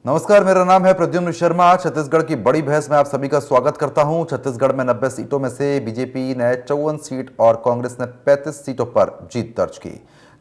नमस्कार, मेरा नाम है प्रद्युम्न शर्मा। छत्तीसगढ़ की बड़ी बहस में आप सभी का स्वागत करता हूं। छत्तीसगढ़ में 90 सीटों में से बीजेपी ने 54 सीट और कांग्रेस ने 35 सीटों पर जीत दर्ज की,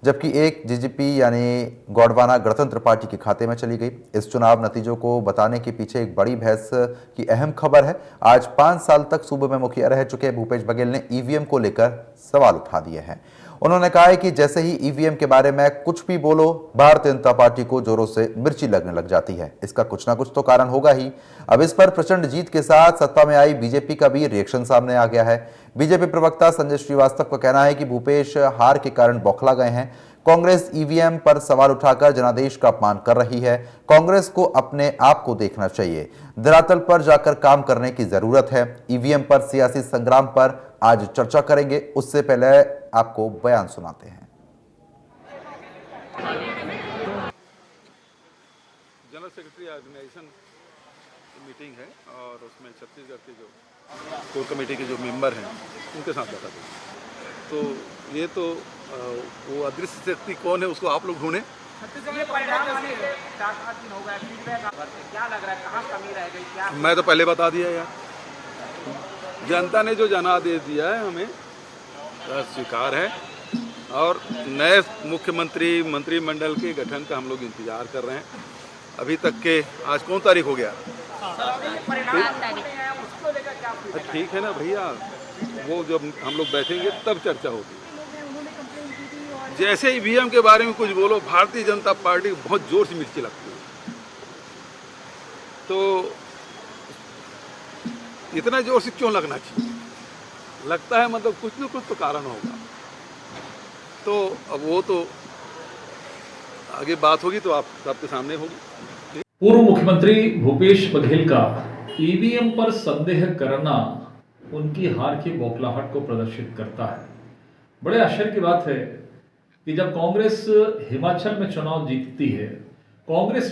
जबकि एक जीजीपी यानी गोंडवाना गणतंत्र पार्टी के खाते में चली गई। इस चुनाव नतीजों को बताने के पीछे एक बड़ी बहस की अहम खबर है। आज 5 साल तक सूबे में मुखिया रह चुके भूपेश बघेल ने ईवीएम को लेकर सवाल उठा दिए हैं। उन्होंने कहा है कि जैसे ही ईवीएम के बारे में कुछ भी बोलो, भारतीय जनता पार्टी को जोरों से मिर्ची लगने लग जाती है। इसका कुछ ना कुछ तो कारण होगा ही। अब इस पर प्रचंड जीत के साथ सत्ता में आई बीजेपी का भी रिएक्शन सामने आ गया है। बीजेपी प्रवक्ता संजय श्रीवास्तव का कहना है कि भूपेश हार के कारण बौखला गए हैं। कांग्रेस ईवीएम पर सवाल उठाकर जनादेश का अपमान कर रही है। कांग्रेस को अपने आप को देखना चाहिए, धरातल पर जाकर काम करने की जरूरत है। ईवीएम पर सियासी संग्राम पर आज चर्चा करेंगे, उससे पहले आपको बयान सुनाते हैं। जनरल सेक्रेटरी ऑर्गेनाइजेशन मीटिंग है और उसमें छत्तीसगढ़ के जो कोर कमेटी के जो मेंबर हैं उनके साथ बैठा था। तो ये तो वो अदृश्य शक्ति कौन है उसको आप लोग ढूंढें। मैं तो पहले बता दिया यार, जनता ने जो जनादेश दिया है हमें स्वीकार है और नए मुख्यमंत्री मंत्रिमंडल के गठन का हम लोग इंतजार कर रहे हैं। अभी तक के आज कौन तारीख हो गया? ठीक है ना भैया, वो जब हम लोग बैठेंगे तब चर्चा होगी। जैसे ईवीएम के बारे में कुछ बोलो, भारतीय जनता पार्टी को बहुत जोर से मिर्ची लगती है। तो इतना जोर से क्यों लगना चाहिए? लगता है मतलब कुछ न कुछ तो कारण होगा। तो अब वो तो आगे बात होगी तो आप सबके सामने होगी। पूर्व मुख्यमंत्री भूपेश बघेल का ईवीएम पर संदेह करना उनकी हार की बौखलाहट को प्रदर्शित करता है। बड़े आश्चर्य की बात है कि जब कांग्रेस हिमाचल में चुनाव जीतती है, कांग्रेस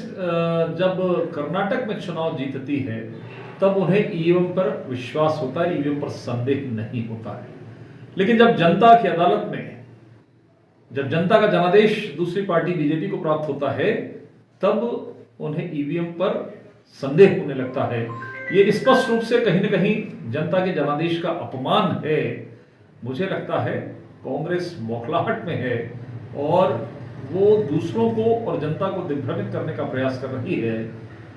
जब कर्नाटक में चुनाव जीतती है, तब उन्हें ईवीएम पर विश्वास होता है, ईवीएम पर संदेह नहीं होता है। लेकिन जब जनता की अदालत में, जब जनता का जनादेश दूसरी पार्टी बीजेपी को प्राप्त होता है, तब उन्हें ईवीएम पर संदेह होने लगता है। ये स्पष्ट रूप से कहीं न कहीं जनता के जनादेश का अपमान है। मुझे लगता है कांग्रेस बौखलाहट में है और वो दूसरों को और जनता को दिग्भ्रमित करने का प्रयास कर रही है।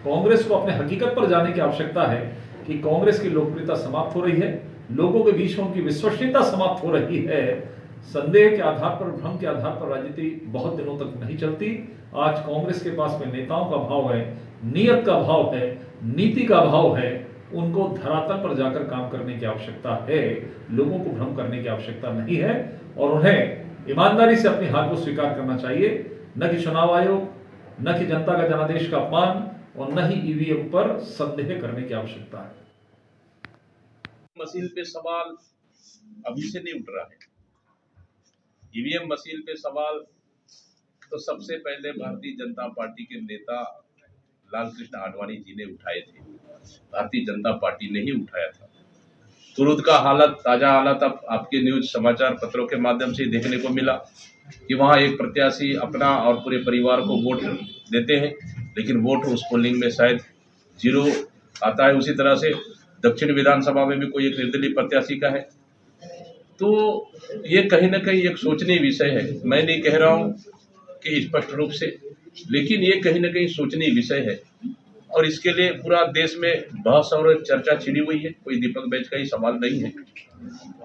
कांग्रेस को अपने हकीकत पर जाने की आवश्यकता है कि कांग्रेस की लोकप्रियता समाप्त हो रही है, लोगों के बीच में उनकी विश्वसनीयता समाप्त हो रही है। संदेह के आधार पर, भ्रम के आधार पर राजनीति बहुत दिनों तक नहीं चलती। आज कांग्रेस के पास में नेताओं का भाव है, नियत का भाव है, नीति का भाव है। उनको धरातल पर जाकर काम करने की आवश्यकता है, लोगों को भ्रम करने की आवश्यकता नहीं है और उन्हें ईमानदारी से अपनी हार को स्वीकार करना चाहिए। न कि चुनाव आयोग, न कि जनता का जनादेश का अपमान और न ही ईवीएम पर संदेह करने की आवश्यकता है। मशीन पे सवाल अभी से नहीं उठ रहा है। ईवीएम मशीन पे सवाल तो सबसे पहले भारतीय जनता पार्टी के नेता लालकृष्ण आडवाणी जी ने उठाए थे। भारतीय जनता पार्टी ने ही उठाया था। तुरंत का हालत, ताजा हालत अब आपके न्यूज समाचार पत्रों के माध्यम से देखने को मिला कि वहां एक प्रत्याशी अपना और पूरे परिवार को वोट देते हैं, लेकिन वोट उस पोलिंग में शायद 0 आता है। उसी तरह से दक्षिण विधानसभा में भी कोई एक निर्दलीय प्रत्याशी का है। तो ये कहीं ना कहीं एक सोचनीय विषय है। मैं नहीं कह रहा हूँ कि स्पष्ट रूप से, लेकिन ये कहीं ना कहीं सोचनीय विषय है और इसके लिए पूरा देश में बहस और चर्चा छिड़ी हुई है। कोई दीपक बैच का ही सवाल नहीं है।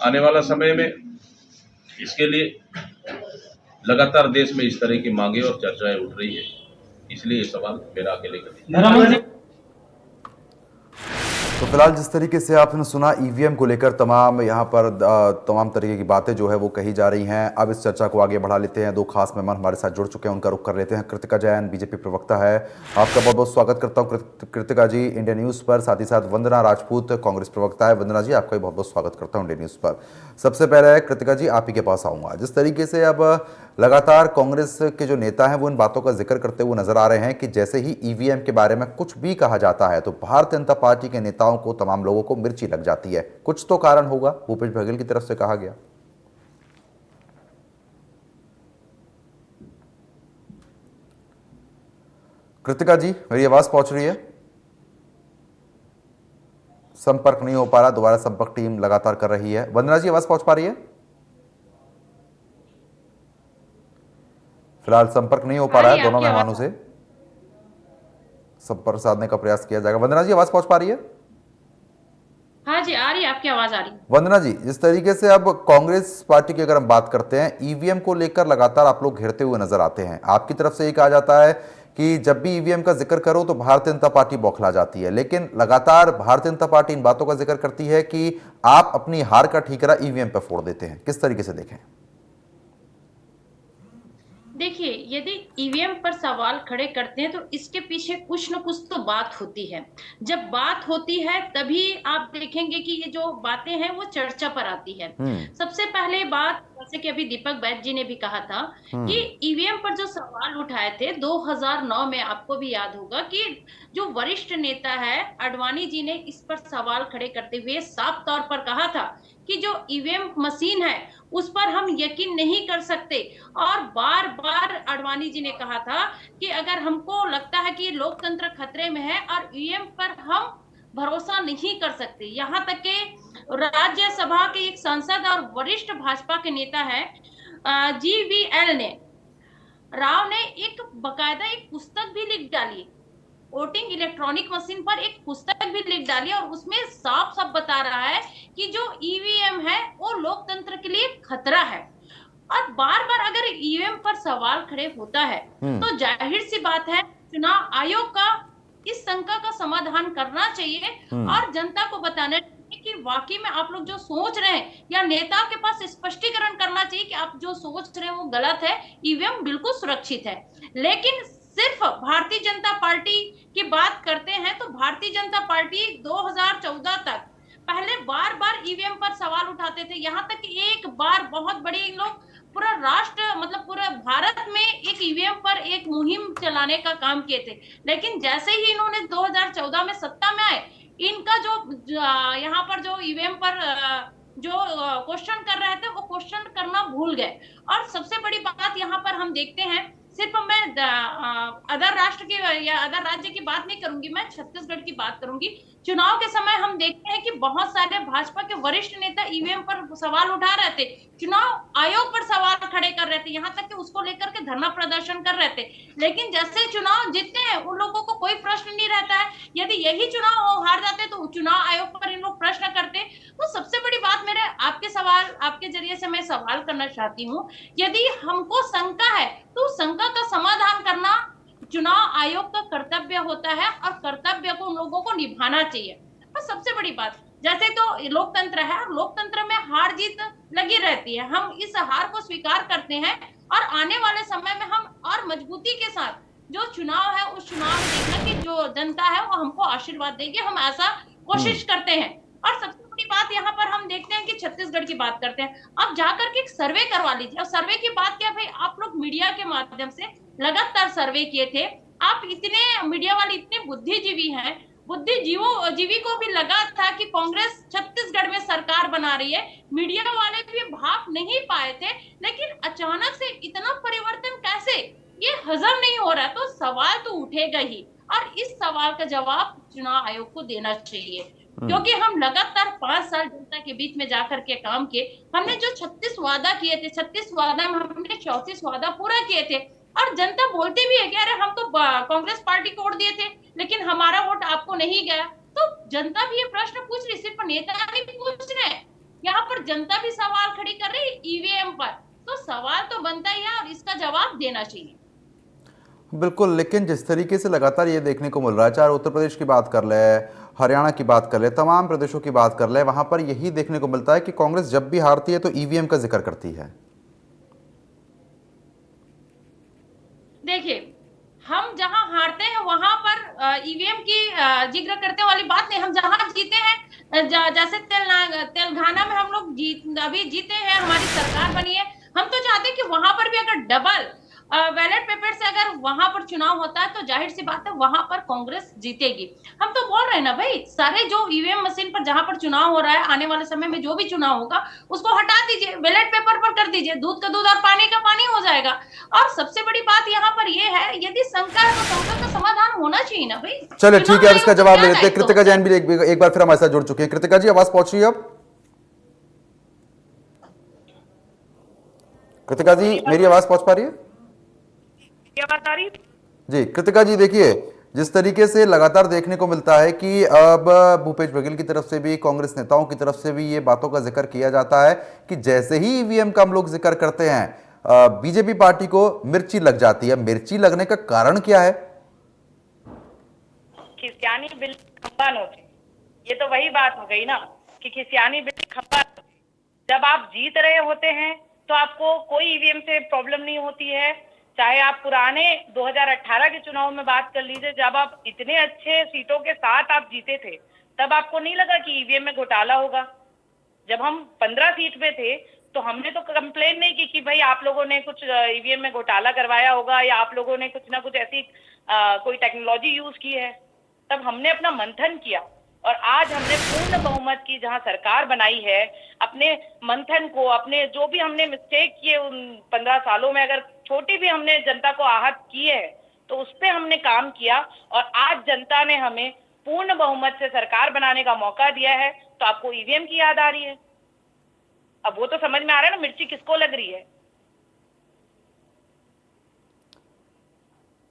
आने वाला समय में इसके लिए लगातार देश में इस तरह की मांगे और चर्चाएं उठ रही है, इसलिए ये सवाल मेरा अकेले का। तो फिलहाल जिस तरीके से आपने सुना, ईवीएम को लेकर तमाम यहाँ पर तमाम तरीके की बातें जो है वो कही जा रही हैं। अब इस चर्चा को आगे बढ़ा लेते हैं। 2 खास मेहमान हमारे साथ जुड़ चुके हैं, उनका रुख कर लेते हैं। कृतिका जैन बीजेपी प्रवक्ता है, आपका बहुत बहुत स्वागत करता हूँ कृतिका जी इंडिया न्यूज़ पर। साथ ही साथ वंदना राजपूत कांग्रेस प्रवक्ता है। वंदना जी, आपका भी बहुत बहुत स्वागत करता हूँ इंडिया न्यूज़ पर। सबसे पहले कृतिका जी, आप ही के पास आऊँगा। जिस तरीके से अब लगातार कांग्रेस के जो नेता हैं वो इन बातों का जिक्र करते हुए नजर आ रहे हैं कि जैसे ही ईवीएम के बारे में कुछ भी कहा जाता है तो भारतीय जनता पार्टी के नेताओं को, तमाम लोगों को मिर्ची लग जाती है। कुछ तो कारण होगा, भूपेश बघेल की तरफ से कहा गया। कृतिका जी, मेरी आवाज पहुंच रही है? संपर्क नहीं हो पा रहा, दोबारा संपर्क टीम लगातार कर रही है। वंदना जी, आवाज पहुंच पा रही है? फिलहाल संपर्क नहीं हो पा रहा है, दोनों मेहमानों से संपर्क साधने का प्रयास किया जाएगा। वंदना जी, आवाज पहुंच पा रही है? हाँ जी, आ रही है, आपकी आवाज आ रही है। वंदना जी, जिस तरीके से अब कांग्रेस पार्टी की अगर हम बात करते हैं, ईवीएम को लेकर लगातार आप लोग घिरते हुए नजर आते हैं। आपकी तरफ से ये कहा जाता है कि जब भी ईवीएम का जिक्र करो तो भारतीय जनता पार्टी बौखला जाती है, लेकिन लगातार भारतीय जनता पार्टी इन बातों का जिक्र करती है कि आप अपनी हार का ठीकरा ईवीएम पर फोड़ देते हैं। किस तरीके से देखें? देखिए, यदि ईवीएम पर सवाल खड़े करते हैं तो इसके पीछे कुछ न कुछ तो बात होती है। जब बात होती है तभी आप देखेंगे कि ये जो बातें हैं वो चर्चा पर आती है। सबसे पहले बात, जैसे कि अभी दीपक बैज जी ने भी कहा था कि ईवीएम पर जो सवाल उठाए थे 2009 में, आपको भी याद होगा कि जो वरिष्ठ नेता है आडवाणी जी ने इस पर सवाल खड़े करते हुए साफ तौर पर कहा था कि जो ईवीएम मशीन है उस पर हम यकीन नहीं कर सकते। और बार बार आडवाणी जी ने कहा था कि अगर हमको लगता है कि लोकतंत्र खतरे में है और ईवीएम पर हम भरोसा नहीं कर सकते। यहाँ तक कि राज्यसभा के एक सांसद और वरिष्ठ भाजपा के नेता है GVL ने, राव ने एक बकायदा एक पुस्तक भी लिख डाली, वोटिंग इलेक्ट्रॉनिक मशीन पर एक पुस्तक भी लिख डाली, और उसमें साफ साफ बता रहा है कि जो ईवीएम है वो लोकतंत्र के लिए खतरा है। और बार बार अगर ईवीएम पर सवाल खड़े होता है तो जाहिर सी बात है चुनाव आयोग का इस शंका का समाधान करना चाहिए और जनता को बताना चाहिए कि वाकई में आप लोग जो सोच रहे हैं, या नेता के पास स्पष्टीकरण करना चाहिए कि आप जो सोच रहे हैं वो गलत है, ईवीएम बिल्कुल सुरक्षित है। लेकिन सिर्फ भारतीय जनता पार्टी की बात करते हैं तो भारतीय जनता पार्टी 2014 तक पहले बार बार ईवीएम पर सवाल उठाते थे। यहाँ तक एक बार बहुत बड़ी इन लोग पूरा राष्ट्र, मतलब पूरा भारत में एक ईवीएम पर एक मुहिम चलाने का काम किए थे। लेकिन जैसे ही इन्होंने 2014 में सत्ता में आए, इनका जो यहाँ पर जो ईवीएम पर जो क्वेश्चन कर रहे थे वो क्वेश्चन करना भूल गए। और सबसे बड़ी बात यहाँ पर हम देखते हैं, सिर्फ मैं अदर राष्ट्र की या अदर राज्य की बात नहीं करूंगी, मैं छत्तीसगढ़ की बात करूंगी। चुनाव के समय हम देखते हैं कि बहुत सारे भाजपा के वरिष्ठ नेता ईवीएम पर सवाल उठा रहे थे, चुनाव आयोग पर सवाल खड़े कर रहे थे, यहाँ तक कि उसको लेकर के धरना प्रदर्शन कर रहे थे। लेकिन जैसे चुनाव जीतते हैं उन लोगों को कोई प्रश्न नहीं रहता है। यदि यही चुनाव हार जाते तो चुनाव आयोग पर इन लोग प्रश्न करते। तो सबसे बड़ी बात मेरे आपके जरिए से मैं सवाल करना चाहती हूँ, यदि हमको शंका है तो शंका का समाधान करना चुनाव आयोग का कर्तव्य होता है और कर्तव्य को उन लोगों को निभाना चाहिए। और सबसे बड़ी बात, जैसे तो लोकतंत्र है, लोकतंत्र में हार जीत लगी रहती है, हम इस हार को स्वीकार करते हैं और आने वाले समय में हम और मजबूती के साथ जो चुनाव है उस चुनाव में देखना कि जो जनता है वो हमको आशीर्वाद देगी, हम ऐसा कोशिश करते हैं। और सबसे बड़ी बात यहाँ पर हम देखते हैं कि छत्तीसगढ़ की बात करते हैं, अब जाकर के एक सर्वे करवा लीजिए। और सर्वे की बात क्या भाई, आप लोग मीडिया के माध्यम से लगातार सर्वे किए थे, आप इतने मीडिया वाले इतने बुद्धिजीवी हैं, बुद्धिजीवी को भी लगा था कि कांग्रेस छत्तीसगढ़ में सरकार बना रही है, मीडिया वाले भी भाप नहीं पाए थे। लेकिन अचानक से इतना परिवर्तन कैसे, ये हजम नहीं हो रहा। तो सवाल तो उठेगा ही और इस सवाल का जवाब चुनाव आयोग को देना चाहिए, क्योंकि हम लगातार 5 साल जनता के बीच में जाकर के काम किए। हमने जो 36 वादा किए थे, 36 वादा में हमने 34 वादा पूरा किए थे। और जनता बोलती भी है कि अरे हम तो कांग्रेस पार्टी को वोट दिए थे लेकिन हमारा वोट आपको नहीं गया। तो जनता भी ये प्रश्न पूछ रही, सिर्फ नेता नहीं पूछ रहे, यहाँ पर जनता भी सवाल खड़ी कर रही ईवीएम पर। तो सवाल तो बनता ही है और इसका जवाब देना चाहिए। बिल्कुल, लेकिन जिस तरीके से लगातार ये देखने को मिल रहा है, चाहे उत्तर प्रदेश की बात कर ले, हरियाणा की बात कर ले, तमाम प्रदेशों की बात कर ले, वहां पर यही देखने को मिलता है कि कांग्रेस जब भी हारती है तो ईवीएम का जिक्र करती है। देखिए, हम जहां हारते हैं वहां पर ईवीएम की जिक्र करते वाली बात नहीं। हम जहां जीते हैं, जैसे तेलंगाना में हम लोग अभी जीते हैं, हमारी सरकार बनी है, हम तो चाहते हैं कि वहां पर भी अगर डबल बैलेट पेपर से अगर वहां पर चुनाव होता है तो जाहिर सी बात है वहां पर कांग्रेस जीतेगी। हम तो बोल रहे हैं ना भाई, सारे जो ईवीएम मशीन पर जहां पर चुनाव हो रहा है, आने वाले समय में जो भी चुनाव होगा उसको हटा दीजिए, बैलेट पेपर पर कर दीजिए, दूध का दूध और पानी का पानी हो जाएगा। और सबसे बड़ी बात यहाँ पर ये है, यदि शंका है तो शंका का समाधान होना चाहिए ना भाई। चलिए ठीक है, अब इसका जवाब ले लेते हैं। दायित्व कृतिका जैन भी एक बार फिर हमारे साथ जुड़ चुकी है। कृतिका जी, आवाज पहुंच रही है अब? कृतिका जी, मेरी आवाज पहुंच पा रही है? क्या बात आ रही? जी कृतिका जी, देखिए जिस तरीके से लगातार देखने को मिलता है कि अब भूपेश बघेल की तरफ से भी, कांग्रेस नेताओं की तरफ से भी ये बातों का जिक्र किया जाता है कि जैसे ही ईवीएम का हम लोग जिक्र करते हैं बीजेपी पार्टी को मिर्ची लग जाती है। मिर्ची लगने का कारण क्या है? खिसियानी बिल खंबा नोचे, ये तो वही बात हो गई ना कि खिसियानी बिल खंबा। जब आप जीत रहे होते हैं तो आपको कोई ईवीएम से प्रॉब्लम नहीं होती है। चाहे आप पुराने 2018 के चुनाव में बात कर लीजिए, जब आप इतने अच्छे सीटों के साथ आप जीते थे, तब आपको नहीं लगा कि ईवीएम में घोटाला होगा। जब हम 15 सीट पे थे तो हमने तो कंप्लेन नहीं की कि भाई आप लोगों ने कुछ ईवीएम में घोटाला करवाया होगा या आप लोगों ने कुछ ना कुछ ऐसी कोई टेक्नोलॉजी यूज की है। तब हमने अपना मंथन किया और आज हमने पूर्ण बहुमत की जहां सरकार बनाई है। अपने मंथन को, अपने जो भी हमने मिस्टेक किए उन 15 सालों में, अगर छोटी भी हमने जनता को आहत की है तो उस पर हमने काम किया और आज जनता ने हमें पूर्ण बहुमत से सरकार बनाने का मौका दिया है। तो आपको ईवीएम की याद आ रही है? अब वो तो समझ में आ रहा है ना मिर्ची किसको लग रही है।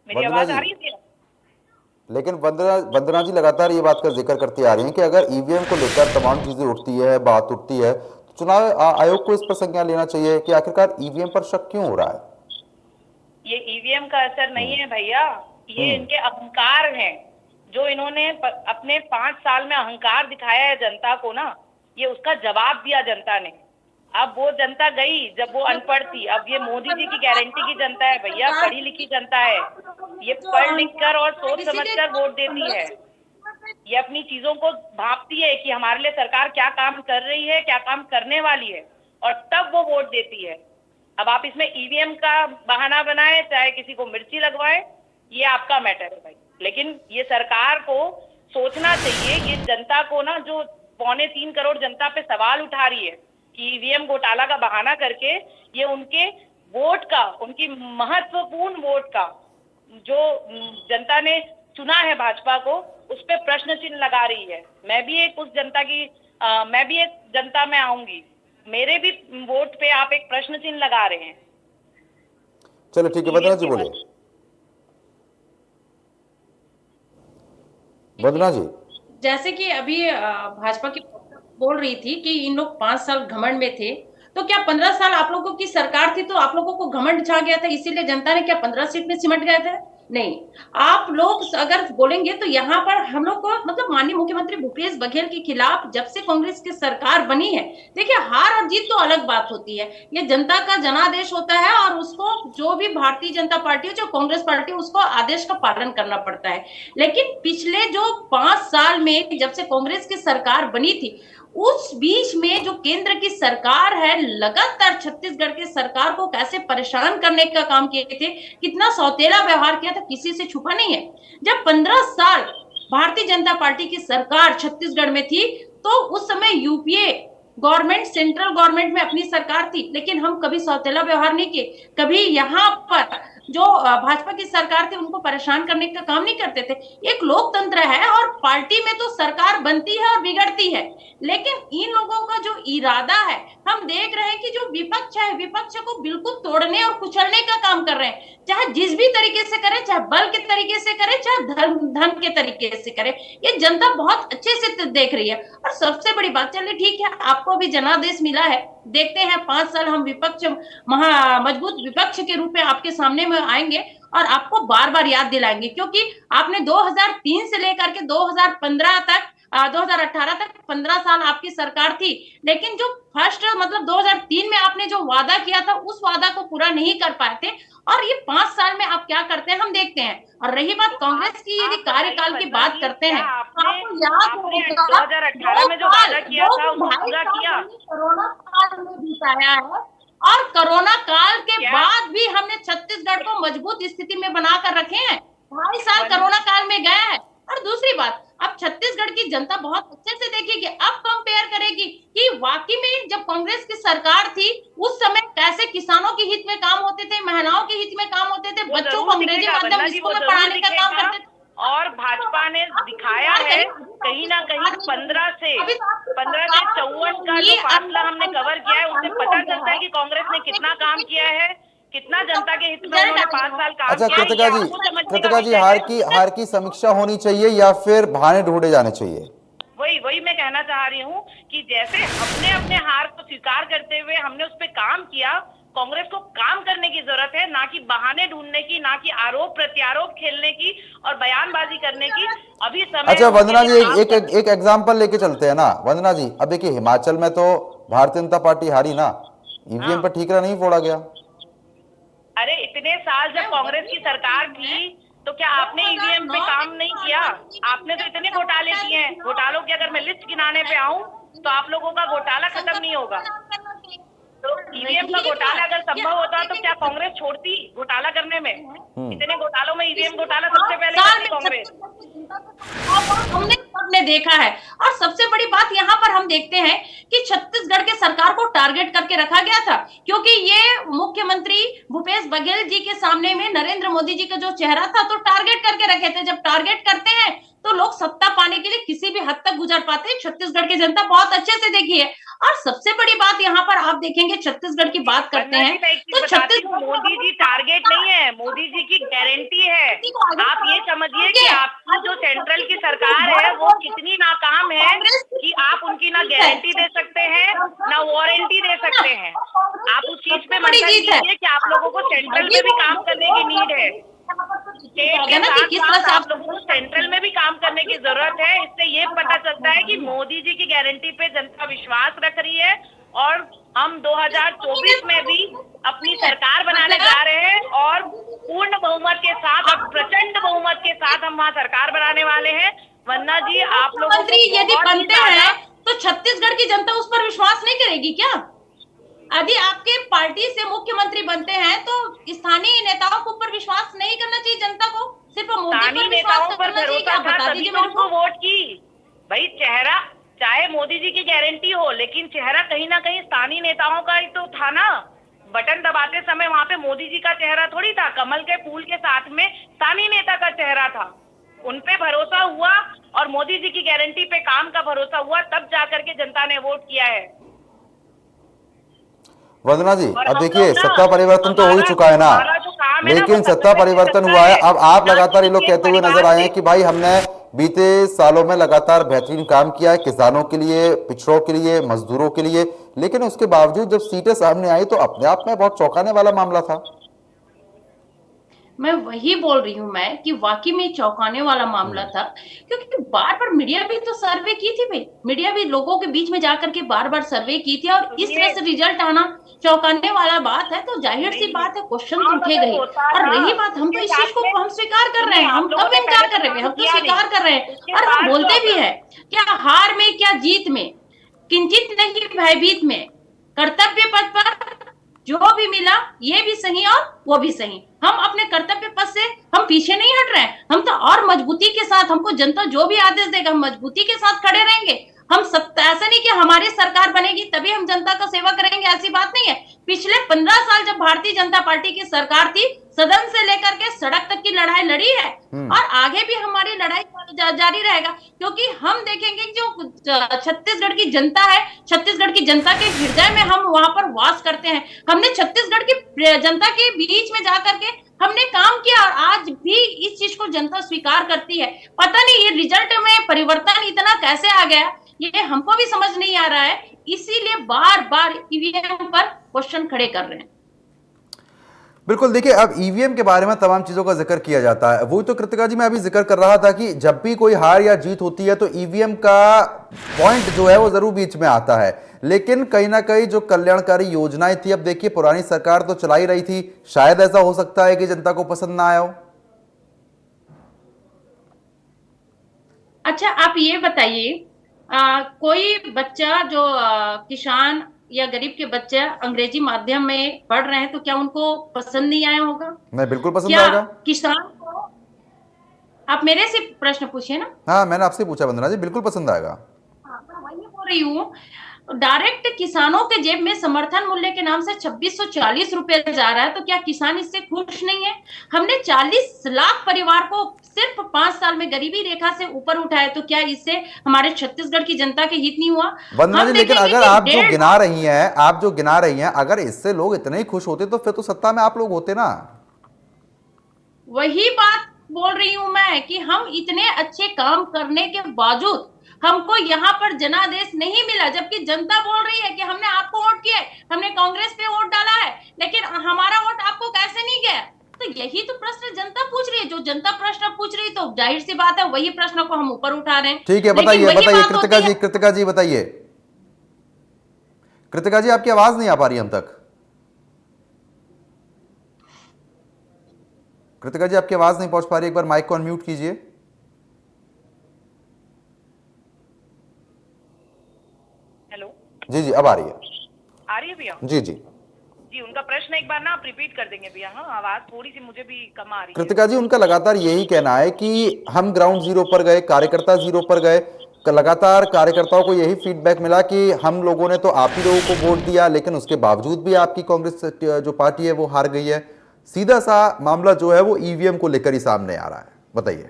मेरी आवाज आ रही है? लेकिन वंदना जी लगातार ये बात का जिक्र करती आ रही हैं कि अगर ईवीएम को लेकर तमाम चीजें उठती है, बात उठती है, तो चुनाव आयोग को इस पर संज्ञान लेना चाहिए कि आखिरकार ईवीएम पर शक क्यों हो रहा है। ये ईवीएम का असर नहीं है भैया, ये इनके अहंकार हैं। जो इन्होंने अपने 5 साल में अहंकार दिखाया है जनता को ना, ये उसका जवाब दिया जनता ने। अब वो जनता गई जब वो अनपढ़ थी, अब ये मोदी जी की गारंटी की जनता है भैया, पढ़ी लिखी जनता है। ये पढ़ लिख कर और सोच समझ कर वोट देती है। ये अपनी चीजों को भांपती है कि हमारे लिए सरकार क्या काम कर रही है, क्या काम करने वाली है, और तब वो वोट देती है। अब आप इसमें ईवीएम का बहाना बनाए, चाहे किसी को मिर्ची लगवाए, ये आपका मैटर है भाई। लेकिन ये सरकार को सोचना चाहिए, ये जनता को ना, जो 2.25 करोड़ जनता पे सवाल उठा रही है कि ईवीएम घोटाला का बहाना करके ये उनके वोट का, उनकी महत्वपूर्ण वोट का, जो जनता ने चुना है भाजपा को, उस पे प्रश्न चिन्ह लगा रही है। मैं भी एक जनता में आऊंगी, मेरे भी वोट पे आप एक प्रश्न चिन्ह लगा रहे हैं। चलो ठीक है, वंदना जी बोलिए। वंदना जी, जैसे कि अभी भाजपा की बोल रही थी कि इन लोग 5 साल घमंड में थे, तो क्या 15 साल आप लोगों की सरकार थी तो आप लोगों को घमंड छा गया था, इसीलिए जनता ने क्या 15 सीट में सिमट गए थे? नहीं। आप लोग अगर बोलेंगे तो यहाँ पर हम लोग को, मतलब माननीय मुख्यमंत्री भूपेश बघेल के खिलाफ जब से कांग्रेस की सरकार बनी है, देखिए हार और जीत तो अलग बात होती है, ये जनता का जनादेश होता है और उसको जो भी भारतीय जनता पार्टी हो, जो कांग्रेस पार्टी, उसको आदेश का पालन करना पड़ता है। लेकिन पिछले जो 5 साल में जब से कांग्रेस की सरकार बनी थी, उस बीच में जो केंद्र की सरकार है, लगातार छत्तीसगढ़ की सरकार को कैसे परेशान करने का काम किए थे, कितना सौतेला व्यवहार किया था, किसी से छुपा नहीं है। जब 15 साल भारतीय जनता पार्टी की सरकार छत्तीसगढ़ में थी, तो उस समय यूपीए गवर्नमेंट, सेंट्रल गवर्नमेंट में अपनी सरकार थी, लेकिन हम कभी सौतेला व्यवहार नहीं किए, कभी यहाँ पर जो भाजपा की सरकार थी उनको परेशान करने का काम नहीं करते थे। एक लोकतंत्र है और पार्टी में तो सरकार बनती है और बिगड़ती है, लेकिन इन लोगों का जो इरादा है, हम देख रहे हैं कि जो विपक्ष है, विपक्ष को बिल्कुल तोड़ने और कुचलने का काम कर रहे हैं, चाहे जिस भी तरीके से करे, चाहे बल के तरीके से करे, चाहे धन के तरीके से करे। ये जनता बहुत अच्छे से देख रही है। और सबसे बड़ी बात, चलिए ठीक है, आपको भी जनादेश मिला है, देखते हैं 5 साल हम विपक्ष, मजबूत विपक्ष के रूप में आपके सामने में आएंगे और आपको बार बार याद दिलाएंगे, क्योंकि आपने 2003 से लेकर के 2015 तक 2018 तक 15 साल आपकी सरकार थी, लेकिन जो फर्स्ट मतलब 2003 में आपने जो वादा किया था, उस वादा को पूरा नहीं कर पाए थे। और ये 5 साल में आप क्या करते हैं हम देखते हैं। और रही बात कांग्रेस की, यदि कार्यकाल की बात करते हैं, आपको याद होगा 2018 में जो वादा किया था उसको पूरा किया। कोरोना काल में बिताया है और कोरोना काल के बाद भी हमने छत्तीसगढ़ को मजबूत स्थिति में बनाकर रखे हैं। 2.5 साल कोरोना काल में गया है। और दूसरी बात, अब छत्तीसगढ़ की जनता बहुत अच्छे से देखेगी, अब कंपेयर करेगी कि वाकई में जब कांग्रेस की सरकार थी उस समय कैसे किसानों के हित में काम होते थे, महिलाओं के हित में काम होते थे, वो बच्चों जरूर को अंग्रेजी दिखेगा माध्यम वन्ना जी, स्कूल वो में जरूर पढ़ाने का काम दिखेगा। करते थे। और भाजपा ने दिखाया है कहीं ना कहीं 15 से 54 का जो फासला हमने कवर किया है, उससे पता चलता है कि कांग्रेस ने कितना काम किया है, कितना जनता के हित में उन्होंने 5 साल काम अच्छा किया है। कृतिका ये जी, आपको समझने का कृतिका जी, विषय है। हार की समीक्षा होनी चाहिए या फिर बहाने ढूंढे जाने चाहिए? वही मैं कहना चाह रही हूँ कि जैसे हमने अपने हार को स्वीकार करते हुए हमने उस पर काम किया, कांग्रेस को काम करने की जरूरत है, ना कि बहाने ढूंढने की, ना कि आरोप प्रत्यारोप खेलने की और बयानबाजी करने की। अभी समय अच्छा वंदना जी, एक काम एक एग्जांपल लेके चलते हैं ना वंदना जी। अब देखिए हिमाचल में तो भारतीय जनता पार्टी हारी ना, ईवीएम पर ठीकरा नहीं फोड़ा गया। अरे इतने साल जब कांग्रेस की सरकार थी तो क्या आपने ईवीएम पे काम नहीं किया? आपने तो इतने घोटाले किए हैं। घोटालों की अगर मैं लिस्ट गिनाने पे आऊं तो आप लोगों का घोटाला खत्म नहीं होगा। तो ईवीएम का घोटाला अगर संभव होता तो क्या कांग्रेस छोड़ती घोटाला करने में? इतने घोटालों में ईवीएम घोटाला सबसे पहले करती कांग्रेस। हमने देखा है। और सबसे बड़ी बात यहाँ पर हम देखते हैं कि छत्तीसगढ़ के सरकार को टारगेट करके रखा गया था, क्योंकि ये मुख्यमंत्री भूपेश बघेल जी के सामने में नरेंद्र मोदी जी का जो चेहरा था तो टारगेट करके रखे थे। जब टारगेट करते हैं तो लोग सत्ता पाने के लिए किसी भी हद तक गुजर पाते हैं। छत्तीसगढ़ की जनता बहुत अच्छे से देखी है। और सबसे बड़ी बात यहाँ पर आप देखेंगे, छत्तीसगढ़ की बात करते हैं तो छत्तीसगढ़ मोदी जी टारगेट नहीं है, मोदी जी की गारंटी है। आप ये समझिए कि आपकी जो सेंट्रल की सरकार है वो कितनी नाकाम है कि आप उनकी ना गारंटी दे सकते हैं ना वारंटी दे सकते हैं। आप उस चीज पे मंथन कीजिए कि आप लोगों को सेंट्रल में भी काम करने की नीड है, स्टेट के साथ साथ आप लोगों को सेंट्रल में भी काम करने की जरूरत है। इससे ये पता चलता है कि मोदी जी की गारंटी पे जनता विश्वास रख रही है और हम 2024 में भी अपनी सरकार बनाने जा रहे हैं और पूर्ण बहुमत के साथ, अब प्रचंड बहुमत के साथ हम वहाँ सरकार बनाने वाले हैं। वन्ना जी, आप लोगों को यदि बनते हैं तो छत्तीसगढ़ की जनता उस पर विश्वास नहीं करेगी क्या? यदि आपके पार्टी से मुख्यमंत्री बनते हैं तो स्थानीय नेताओं के ऊपर विश्वास नहीं करना चाहिए जनता को, सिर्फ मोदी पर विश्वास करना चाहिए? क्या बता दीजिए मेरे को। वोट की भाई, चेहरा चाहे मोदी जी की गारंटी हो लेकिन चेहरा कहीं ना कहीं स्थानीय नेताओं का ही तो था ना। बटन दबाते समय वहां पे मोदी जी का चेहरा थोड़ी था, कमल के फूल के साथ में स्थानीय नेता का चेहरा था। उन पे भरोसा हुआ और मोदी जी की गारंटी पे काम का भरोसा हुआ, तब जाकर के जनता ने वोट किया है। वंदना जी, अब देखिए सत्ता परिवर्तन तो हो ही चुका है ना, लेकिन सत्ता परिवर्तन हुआ है। अब आप लगातार ये लोग कहते हुए नजर आए हैं कि भाई हमने बीते सालों में लगातार बेहतरीन काम किया है किसानों के लिए, पिछड़ों के लिए, मजदूरों के लिए, लेकिन उसके बावजूद जब सीटें सामने आई तो अपने आप में बहुत चौंकाने वाला मामला था। मैं वही बोल रही हूँ मैं कि वाकई में चौंकाने वाला मामला था, क्योंकि बार बार मीडिया भी तो सर्वे की थी भाई, मीडिया भी लोगों के बीच में जाकर के बार बार सर्वे की थी और इस तरह से रिजल्ट आना चौंकाने वाला बात है। तो जाहिर सी बात है क्वेश्चन तो उठेगा ही। और रही बात, हम तो इस चीज को हम स्वीकार कर रहे हैं, हम कब इनकार कर रहे हैं, हम तो स्वीकार कर रहे हैं और हम बोलते भी है, क्या हार में क्या जीत में किंचित नहीं भयभीत में, कर्तव्य पथ पर जो भी मिला ये भी सही और वो भी सही। हम अपने कर्तव्य पथ से हम पीछे नहीं हट रहे हैं, हम तो और मजबूती के साथ, हमको जनता जो भी आदेश देगा हम मजबूती के साथ खड़े रहेंगे। हम ऐसा नहीं कि हमारी सरकार बनेगी तभी हम जनता का सेवा करेंगे, ऐसी बात नहीं है। पिछले 15 साल जब भारतीय जनता पार्टी की सरकार थी, सदन से लेकर के सड़क तक की लड़ाई लड़ी है और आगे भी हमारी लड़ाई जारी रहेगा, क्योंकि हम देखेंगे जो छत्तीसगढ़ की जनता है, छत्तीसगढ़ की जनता के हृदय में हम वहां पर वास करते हैं। हमने छत्तीसगढ़ की जनता के बीच में जाकर के हमने काम किया और आज भी इस चीज को जनता स्वीकार करती है। पता नहीं ये रिजल्ट में परिवर्तन इतना कैसे आ गया, ये हमको भी समझ नहीं आ रहा है, इसीलिए बार बार ईवीएम पर क्वेश्चन खड़े कर रहे हैं। बिल्कुल, देखिए अब ईवीएम के बारे में तमाम चीजों का जिक्र किया जाता है, वही तो कृतिका जी मैं अभी जिक्र कर रहा था कि जब भी कोई हार या जीत होती है तो ईवीएम का पॉइंट जो है वो जरूर बीच में आता है, लेकिन कहीं ना कहीं जो कल्याणकारी योजनाएं थी, अब देखिए पुरानी सरकार तो चला ही रही थी, शायद ऐसा हो सकता है कि जनता को पसंद ना आया हो। अच्छा आप ये बताइए, कोई बच्चा जो किसान या गरीब के बच्चे अंग्रेजी माध्यम में पढ़ रहे हैं तो क्या उनको पसंद नहीं आया होगा? नहीं, बिल्कुल पसंद क्या आएगा। किसान को आप मेरे से प्रश्न पूछिए ना। हाँ, मैंने आपसे पूछा वंदना जी, बिल्कुल पसंद आएगा। हाँ, मैं वही बोल रही हूँ। डायरेक्ट किसानों के जेब में समर्थन मूल्य के नाम से 2640 रुपए जा रहा है, तो क्या किसान इससे खुश नहीं है? हमने 40 लाख परिवार को सिर्फ 5 साल में गरीबी रेखा से ऊपर उठाया, तो क्या इससे हमारे छत्तीसगढ़ की जनता के हित नहीं हुआ? वंदना जी, हम लेकिन देखेंगे अगर कि आप जो 1.5 गिना रही हैं, अगर इससे लोग इतने ही खुश होते तो फिर तो सत्ता में आप लोग होते ना। वही बात बोल रही हूं मैं कि हम इतने अच्छे काम करने के बावजूद हमको यहाँ पर जनादेश नहीं मिला, जबकि जनता बोल रही है कि हमने आपको वोट किया, हमने कांग्रेस पे वोट डाला है, लेकिन हमारा वोट आपको कैसे नहीं गया? तो यही तो प्रश्न जनता पूछ रही है। जो जनता प्रश्न पूछ रही है, तो जाहिर सी बात है वही प्रश्न को हम ऊपर उठा रहे हैं। ठीक है, लेकिन बताइए वही बताइए बात कृतिका होती जी, है। कृतिका जी बताइए। कृतिका जी, आपकी आवाज नहीं आ पा रही हम तक। कृतिका जी, आपकी आवाज नहीं पहुंच पा रही, एक बार माइक को अनम्यूट कीजिए। हेलो, जी जी, अब आ रही है। आ रही है भैया? जी जी। जी, उनका प्रश्न एक बार ना आप रिपीट कर देंगे भैया? हाँ, आवाज थोड़ी सी मुझे भी कम आ रही है। कृतिका जी, उनका लगातार यही कहना है कि हम ग्राउंड जीरो पर गए, कार्यकर्ता जीरो पर गए, लगातार कार्यकर्ताओं को यही फीडबैक मिला कि हम लोगों ने तो आप ही लोगों को वोट दिया, लेकिन उसके बावजूद भी आपकी कांग्रेस जो पार्टी है वो हार गई है। सीधा सा मामला जो है वो ईवीएम को लेकर ही सामने आ रहा है, बताइए।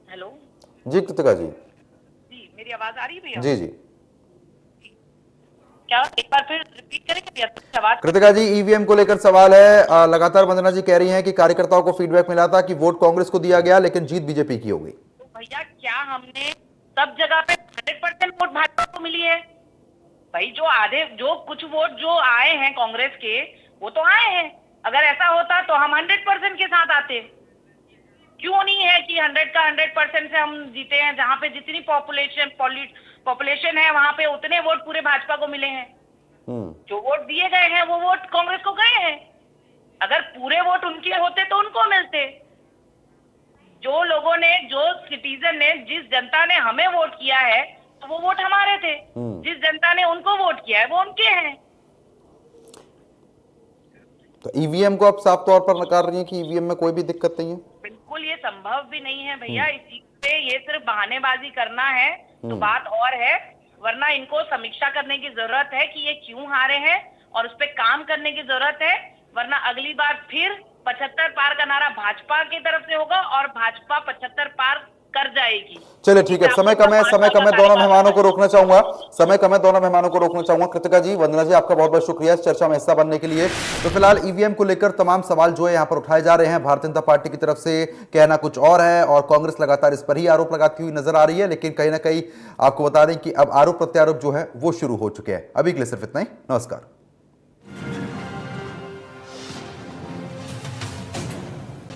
हेलो जी कृतिका जी। जी, मेरी आवाज आ रही है भैया? जी जी। क्या एक बार फिर रिपीट करेंगे भैया? आवाज कृतिका जी, ईवीएम को लेकर सवाल है। लगातार वंदना जी कह रही हैं कि कार्यकर्ताओं को फीडबैक मिला था कि वोट कांग्रेस को दिया गया, लेकिन जीत बीजेपी की हो गई। तो भैया क्या हमने सब जगह पे 100% वोट भाजपा को मिली है? भाई जो कुछ वोट जो आए हैं कांग्रेस के, वो तो आए हैं। अगर ऐसा होता तो हम 100% के साथ आते। क्यों नहीं है कि 100 का 100% से हम जीते हैं? जहां पे जितनी पॉपुलेशन है वहां पे उतने वोट पूरे भाजपा को मिले हैं। जो वोट दिए गए हैं वो वोट कांग्रेस को गए हैं। अगर पूरे वोट उनके होते तो उनको मिलते। जो लोगों ने, जो सिटीजन ने, जिस जनता ने हमें वोट किया है, तो वो वोट हमारे थे। जिस जनता ने उनको वोट किया है वो उनके हैं। तो ईवीएम को आप साफ तौर पर नकार रही हैं कि ईवीएम में कोई भी दिक्कत नहीं है? बिल्कुल ये संभव भी नहीं है भैया। इस चीज पे ये सिर्फ बहानेबाजी करना है तो बात और है, वरना इनको समीक्षा करने की जरूरत है कि ये क्यों हारे हैं और उस पर काम करने की जरूरत है। वरना अगली बार फिर 75 पार का नारा भाजपा की तरफ से होगा और भाजपा 75 पार कर जाएगी। चलिए ठीक है, समय कम है, दोनों मेहमानों को रोकना चाहूंगा, कृतिका जी, वंदना जी, आपका बहुत बहुत शुक्रिया इस चर्चा में हिस्सा बनने के लिए। तो फिलहाल ईवीएम को लेकर तमाम सवाल जो है यहाँ पर उठाए जा रहे हैं। भारतीय जनता पार्टी की तरफ से कहना कुछ और है और कांग्रेस लगातार इस पर ही आरोप लगाती हुई नजर आ रही है, लेकिन कहीं ना कहीं आपको बता दें कि अब आरोप प्रत्यारोप जो है वो शुरू हो चुके हैं। अभी के लिए सिर्फ इतना ही, नमस्कार।